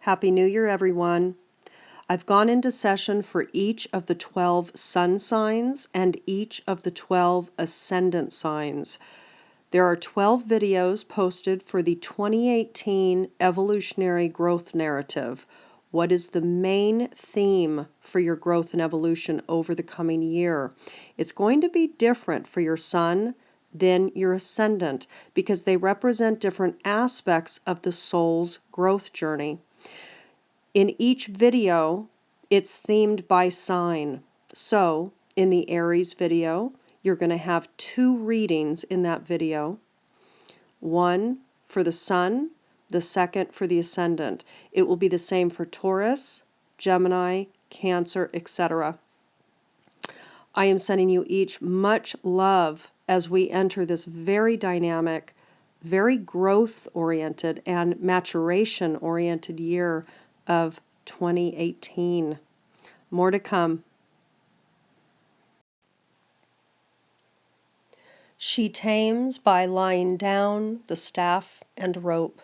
Happy New Year, everyone. I've gone into session for each of the 12 sun signs and each of the 12 ascendant signs. There are 12 videos posted for the 2018 Evolutionary Growth Narrative. What is the main theme for your growth and evolution over the coming year? It's going to be different for your sun than your ascendant because they represent different aspects of the soul's growth journey. In each video, it's themed by sign. So, in the Aries video, you're going to have 2 readings in that video. One for the sun, the second for the ascendant. It will be the same for Taurus, Gemini, Cancer, etc. I am sending you each much love as we enter this very dynamic, very growth-oriented and maturation-oriented year of 2018. More to come. She tames by lying down the staff and rope.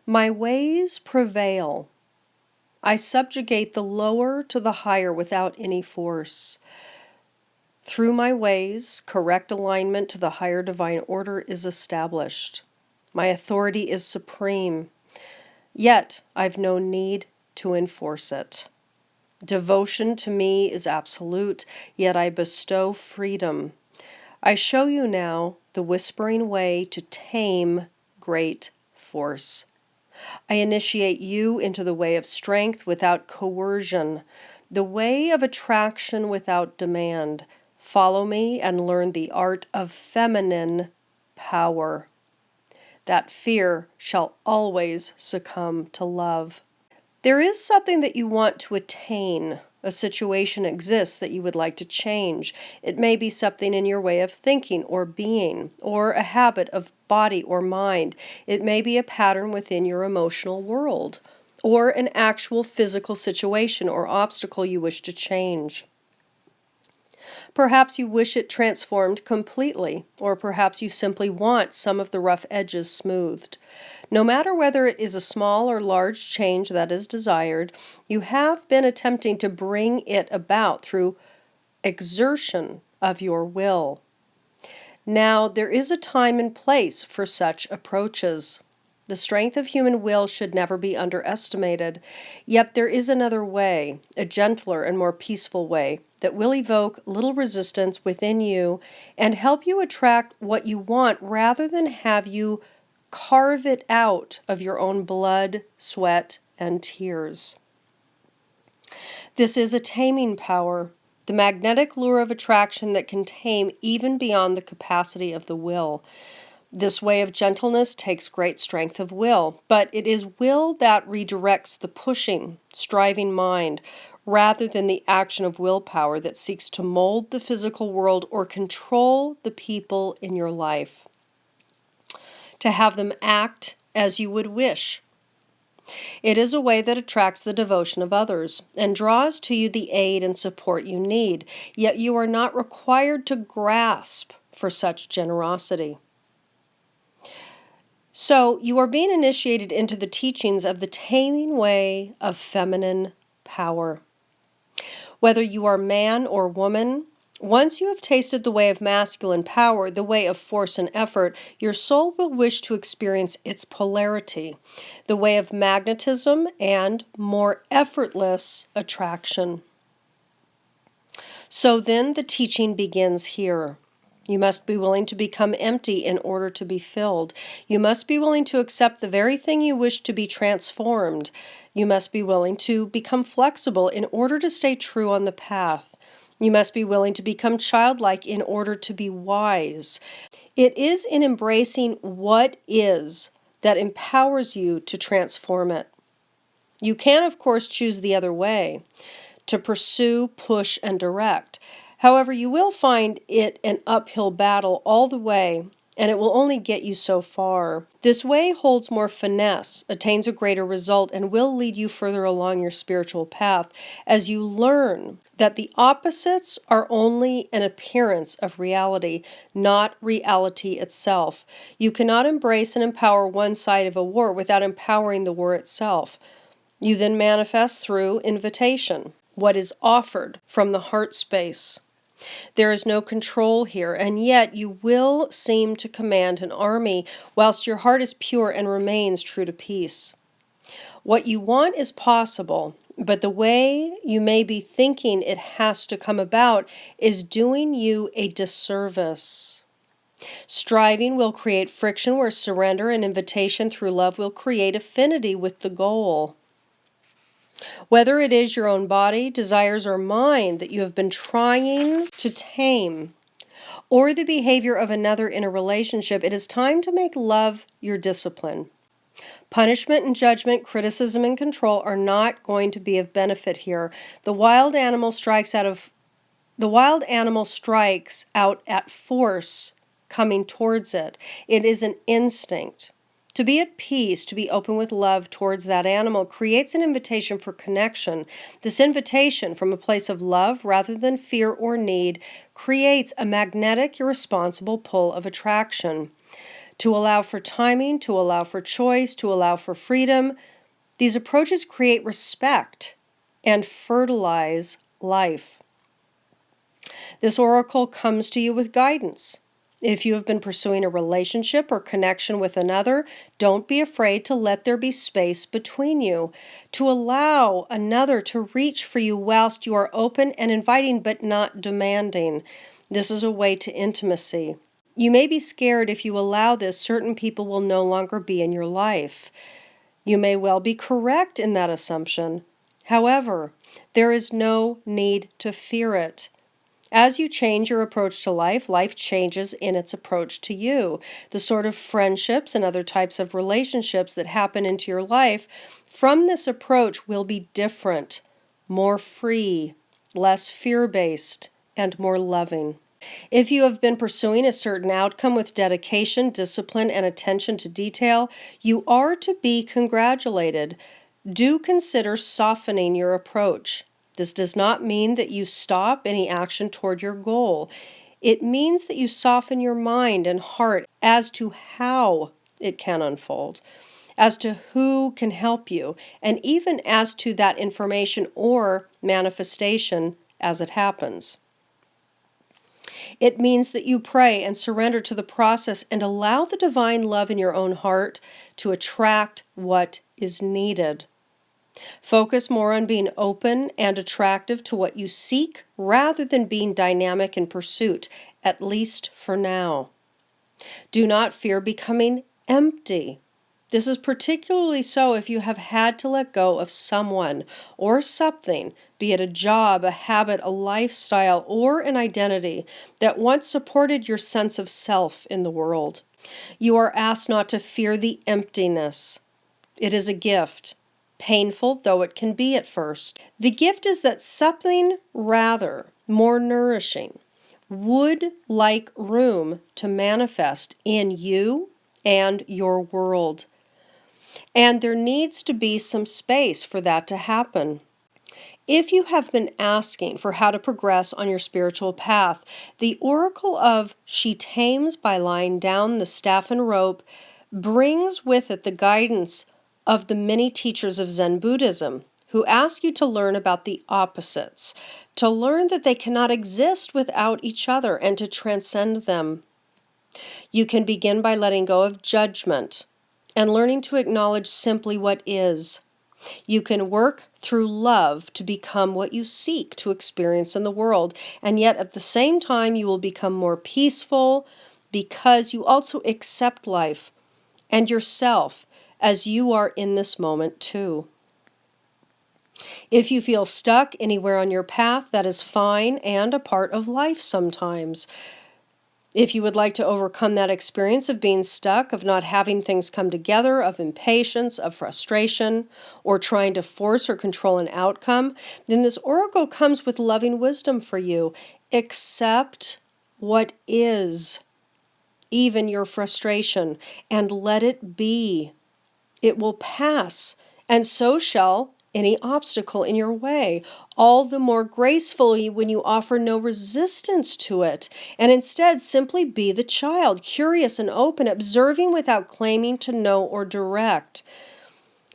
My ways prevail. I subjugate the lower to the higher without any force. Through my ways, correct alignment to the higher divine order is established. My authority is supreme. Yet I've no need to enforce it. Devotion to me is absolute, yet I bestow freedom. I show you now the whispering way to tame great force. I initiate you into the way of strength without coercion, the way of attraction without demand. Follow me and learn the art of feminine power. That fear shall always succumb to love. There is something that you want to attain. A situation exists that you would like to change. It may be something in your way of thinking or being, or a habit of body or mind. It may be a pattern within your emotional world, or an actual physical situation or obstacle you wish to change. Perhaps you wish it transformed completely, or perhaps you simply want some of the rough edges smoothed. No matter whether it is a small or large change that is desired, you have been attempting to bring it about through exertion of your will. Now, there is a time and place for such approaches. The strength of human will should never be underestimated. Yet there is another way, a gentler and more peaceful way, that will evoke little resistance within you and help you attract what you want rather than have you carve it out of your own blood, sweat, and tears. This is a taming power, the magnetic lure of attraction that can tame even beyond the capacity of the will. This way of gentleness takes great strength of will, but it is will that redirects the pushing, striving mind, rather than the action of willpower that seeks to mold the physical world or control the people in your life, to have them act as you would wish. It is a way that attracts the devotion of others and draws to you the aid and support you need, yet you are not required to grasp for such generosity. So you are being initiated into the teachings of the taming way of feminine power. Whether you are man or woman, once you have tasted the way of masculine power, the way of force and effort, your soul will wish to experience its polarity, the way of magnetism and more effortless attraction. So then the teaching begins here. You must be willing to become empty in order to be filled. You must be willing to accept the very thing you wish to be transformed. You must be willing to become flexible in order to stay true on the path. You must be willing to become childlike in order to be wise. It is in embracing what is that empowers you to transform it. You can, of course, choose the other way, to pursue, push, and direct. However, you will find it an uphill battle all the way, and it will only get you so far. This way holds more finesse, attains a greater result, and will lead you further along your spiritual path as you learn that the opposites are only an appearance of reality, not reality itself. You cannot embrace and empower one side of a war without empowering the war itself. You then manifest through invitation, what is offered from the heart space. There is no control here, and yet you will seem to command an army whilst your heart is pure and remains true to peace. What you want is possible, but the way you may be thinking it has to come about is doing you a disservice. Striving will create friction where surrender and invitation through love will create affinity with the goal. Whether it is your own body, desires, or mind that you have been trying to tame, or the behavior of another in a relationship, it is time to make love your discipline. Punishment and judgment, criticism and control are not going to be of benefit here. The wild animal strikes out at force coming towards it. It is an instinct. To be at peace, to be open with love towards that animal, creates an invitation for connection. This invitation from a place of love rather than fear or need creates a magnetic, irresponsible pull of attraction. To allow for timing, to allow for choice, to allow for freedom, these approaches create respect and fertilize life. This oracle comes to you with guidance. If you have been pursuing a relationship or connection with another, don't be afraid to let there be space between you, to allow another to reach for you whilst you are open and inviting but not demanding. This is a way to intimacy. You may be scared if you allow this, certain people will no longer be in your life. You may well be correct in that assumption. However, there is no need to fear it. As you change your approach to life, life changes in its approach to you. The sort of friendships and other types of relationships that happen into your life from this approach will be different, more free, less fear-based, and more loving. If you have been pursuing a certain outcome with dedication, discipline, and attention to detail, you are to be congratulated. Do consider softening your approach. This does not mean that you stop any action toward your goal. It means that you soften your mind and heart as to how it can unfold, as to who can help you, and even as to that information or manifestation as it happens. It means that you pray and surrender to the process and allow the divine love in your own heart to attract what is needed. Focus more on being open and attractive to what you seek rather than being dynamic in pursuit, at least for now. Do not fear becoming empty. This is particularly so if you have had to let go of someone or something, be it a job, a habit, a lifestyle, or an identity that once supported your sense of self in the world. You are asked not to fear the emptiness. It is a gift, painful though it can be at first. The gift is that something rather more nourishing would like room to manifest in you and your world. And there needs to be some space for that to happen. If you have been asking for how to progress on your spiritual path, the oracle of She Tames by Lying Down the Staff and Rope brings with it the guidance of the many teachers of Zen Buddhism, who ask you to learn about the opposites, to learn that they cannot exist without each other, and to transcend them. You can begin by letting go of judgment and learning to acknowledge simply what is. You can work through love to become what you seek to experience in the world, and yet at the same time you will become more peaceful because you also accept life and yourself as you are in this moment too. If you feel stuck anywhere on your path, that is fine and a part of life sometimes. If you would like to overcome that experience of being stuck, of not having things come together, of impatience, of frustration, or trying to force or control an outcome, then this oracle comes with loving wisdom for you. Accept what is. even your frustration, and let it be. It will pass, and so shall any obstacle in your way, all the more gracefully when you offer no resistance to it, and instead simply be the child, curious and open, observing without claiming to know or direct.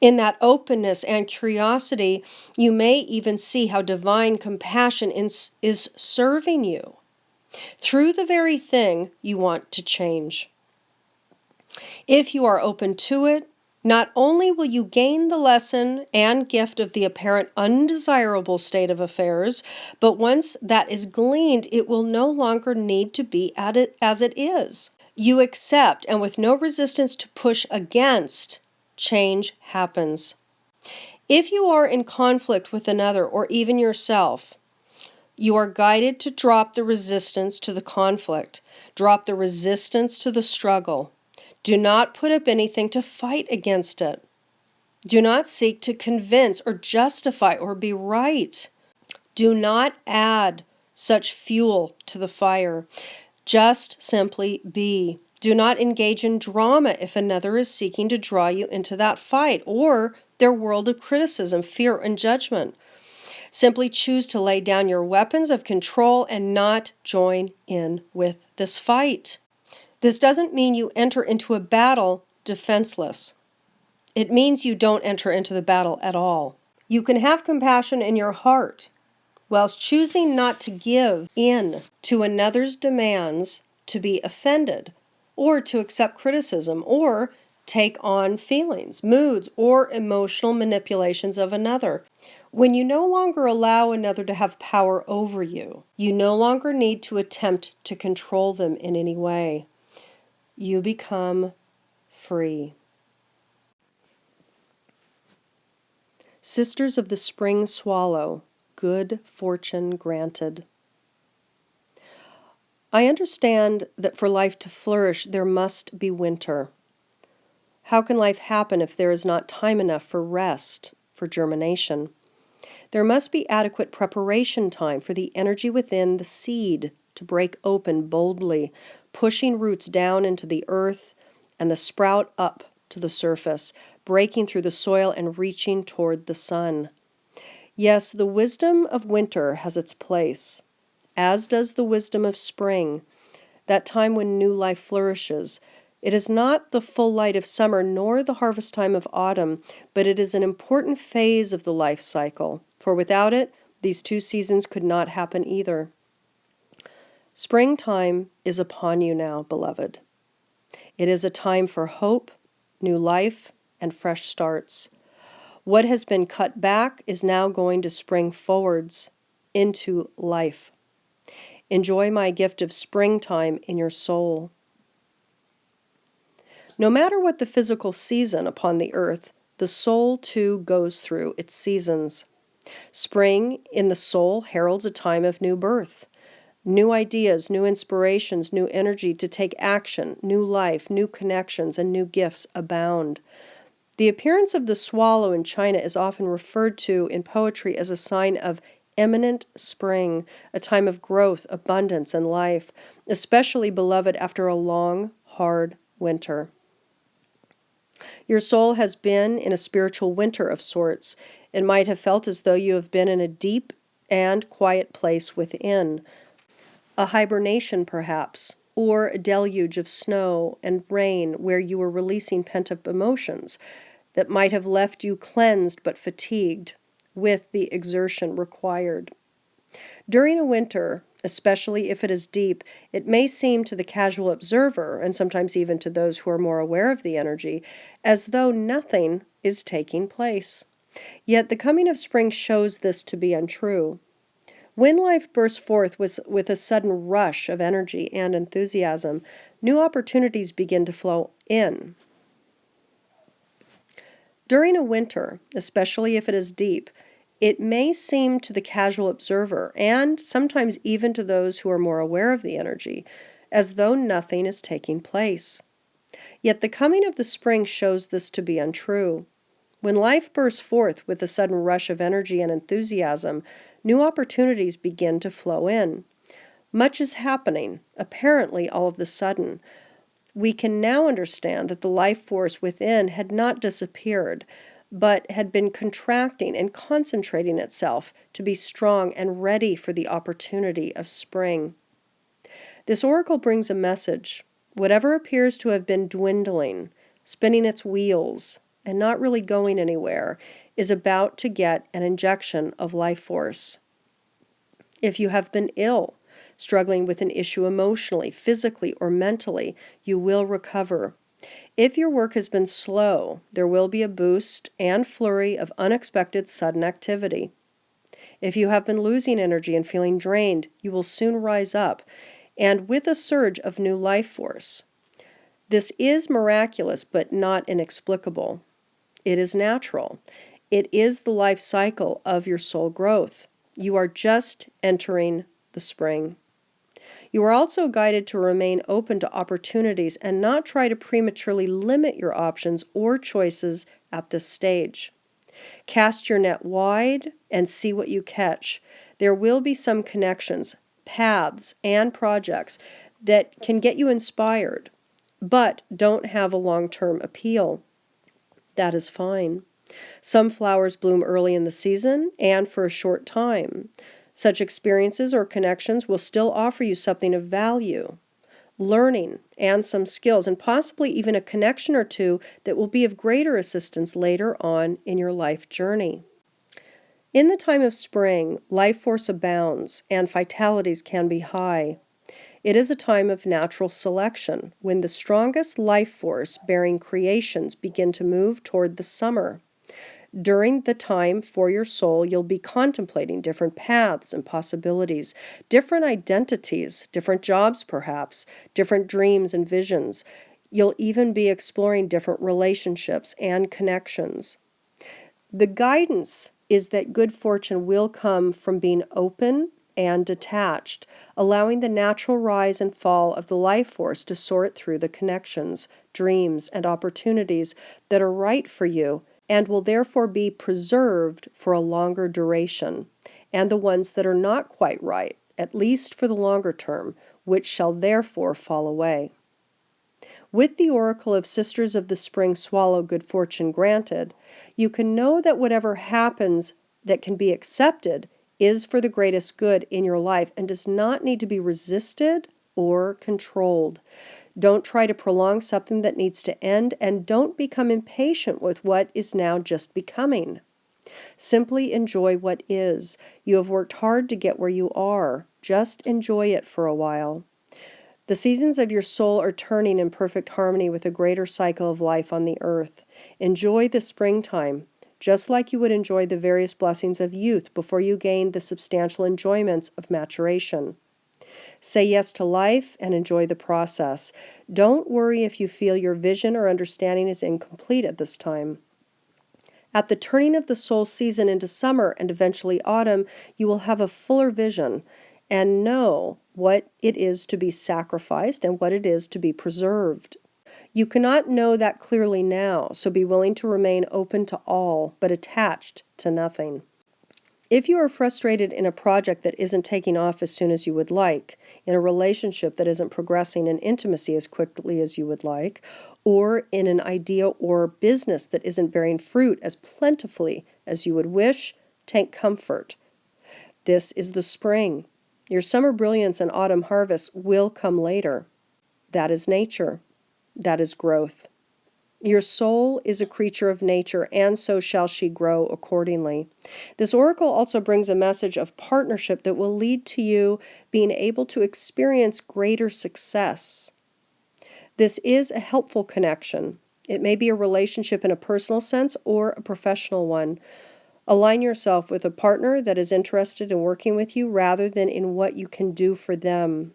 In that openness and curiosity, you may even see how divine compassion is serving you through the very thing you want to change. If you are open to it, not only will you gain the lesson and gift of the apparent undesirable state of affairs, but once that is gleaned, it will no longer need to be at it as it is. You accept, and with no resistance to push against, change happens. If you are in conflict with another or even yourself, you are guided to drop the resistance to the conflict, drop the resistance to the struggle. Do not put up anything to fight against it. Do not seek to convince or justify or be right. Do not add such fuel to the fire. Just simply be. Do not engage in drama if another is seeking to draw you into that fight or their world of criticism, fear, and judgment. Simply choose to lay down your weapons of control and not join in with this fight. This doesn't mean you enter into a battle defenseless. It means you don't enter into the battle at all. You can have compassion in your heart whilst choosing not to give in to another's demands to be offended or to accept criticism or take on feelings, moods, or emotional manipulations of another. When you no longer allow another to have power over you, you no longer need to attempt to control them in any way. You become free. Sisters of the Spring Swallow, good fortune granted. I understand that for life to flourish, there must be winter. How can life happen if there is not time enough for rest, for germination? There must be adequate preparation time for the energy within the seed to break open boldly, pushing roots down into the earth and the sprout up to the surface, breaking through the soil and reaching toward the sun. Yes, the wisdom of winter has its place, as does the wisdom of spring, that time when new life flourishes. It is not the full light of summer nor the harvest time of autumn, but it is an important phase of the life cycle, for without it, these two seasons could not happen either. Springtime is upon you now, beloved. It is a time for hope, new life, and fresh starts. What has been cut back is now going to spring forwards into life. Enjoy my gift of springtime in your soul. No matter what the physical season upon the earth, the soul too goes through its seasons. Spring in the soul heralds a time of new birth. New ideas, new inspirations, new energy to take action, new life, new connections, and new gifts abound. The appearance of the swallow in China is often referred to in poetry as a sign of imminent spring, a time of growth, abundance, and life, especially beloved after a long, hard winter. Your soul has been in a spiritual winter of sorts. It might have felt as though you have been in a deep and quiet place within, a hibernation perhaps, or a deluge of snow and rain where you were releasing pent-up emotions that might have left you cleansed but fatigued with the exertion required. During a winter, especially if it is deep, it may seem to the casual observer, and sometimes even to those who are more aware of the energy, as though nothing is taking place. Yet the coming of spring shows this to be untrue. When life bursts forth with a sudden rush of energy and enthusiasm, new opportunities begin to flow in. During a winter, especially if it is deep, it may seem to the casual observer, and sometimes even to those who are more aware of the energy, as though nothing is taking place. Yet the coming of the spring shows this to be untrue. When life bursts forth with a sudden rush of energy and enthusiasm, new opportunities begin to flow in. Much is happening, apparently all of the sudden. We can now understand that the life force within had not disappeared, but had been contracting and concentrating itself to be strong and ready for the opportunity of spring. This oracle brings a message. Whatever appears to have been dwindling, spinning its wheels, and not really going anywhere, is about to get an injection of life force. If you have been ill, struggling with an issue emotionally, physically, or mentally, you will recover. If your work has been slow, there will be a boost and flurry of unexpected sudden activity. If you have been losing energy and feeling drained, you will soon rise up, and with a surge of new life force. This is miraculous, but not inexplicable. It is natural. It is the life cycle of your soul growth. You are just entering the spring. You are also guided to remain open to opportunities and not try to prematurely limit your options or choices at this stage. Cast your net wide and see what you catch. There will be some connections, paths, and projects that can get you inspired, but don't have a long-term appeal. That is fine. Some flowers bloom early in the season and for a short time. Such experiences or connections will still offer you something of value, learning, and some skills, and possibly even a connection or two that will be of greater assistance later on in your life journey. In the time of spring, life force abounds and vitalities can be high. It is a time of natural selection, when the strongest life force-bearing creations begin to move toward the summer. During the time for your soul, you'll be contemplating different paths and possibilities, different identities, different jobs perhaps, different dreams and visions. You'll even be exploring different relationships and connections. The guidance is that good fortune will come from being open and detached, allowing the natural rise and fall of the life force to sort through the connections, dreams, and opportunities that are right for you and will therefore be preserved for a longer duration, and the ones that are not quite right, at least for the longer term, which shall therefore fall away. With the oracle of Sisters of the Spring Swallow good fortune granted, you can know that whatever happens that can be accepted is for the greatest good in your life and does not need to be resisted or controlled. Don't try to prolong something that needs to end, and don't become impatient with what is now just becoming. Simply enjoy what is. You have worked hard to get where you are. Just enjoy it for a while. The seasons of your soul are turning in perfect harmony with a greater cycle of life on the earth. Enjoy the springtime, just like you would enjoy the various blessings of youth before you gain the substantial enjoyments of maturation. Say yes to life and enjoy the process. Don't worry if you feel your vision or understanding is incomplete at this time. At the turning of the soul season into summer and eventually autumn, you will have a fuller vision and know what it is to be sacrificed and what it is to be preserved. You cannot know that clearly now, so be willing to remain open to all, but attached to nothing. If you are frustrated in a project that isn't taking off as soon as you would like, in a relationship that isn't progressing in intimacy as quickly as you would like, or in an idea or business that isn't bearing fruit as plentifully as you would wish, take comfort. This is the spring. Your summer brilliance and autumn harvest will come later. That is nature. That is growth. Your soul is a creature of nature, and so shall she grow accordingly. This oracle also brings a message of partnership that will lead to you being able to experience greater success. This is a helpful connection. It may be a relationship in a personal sense or a professional one. Align yourself with a partner that is interested in working with you rather than in what you can do for them.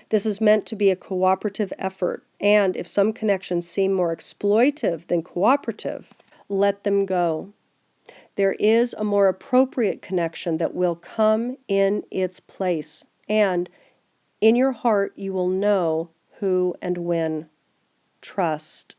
This is meant to be a cooperative effort, and if some connections seem more exploitive than cooperative, let them go. There is a more appropriate connection that will come in its place, and in your heart you will know who and when. Trust.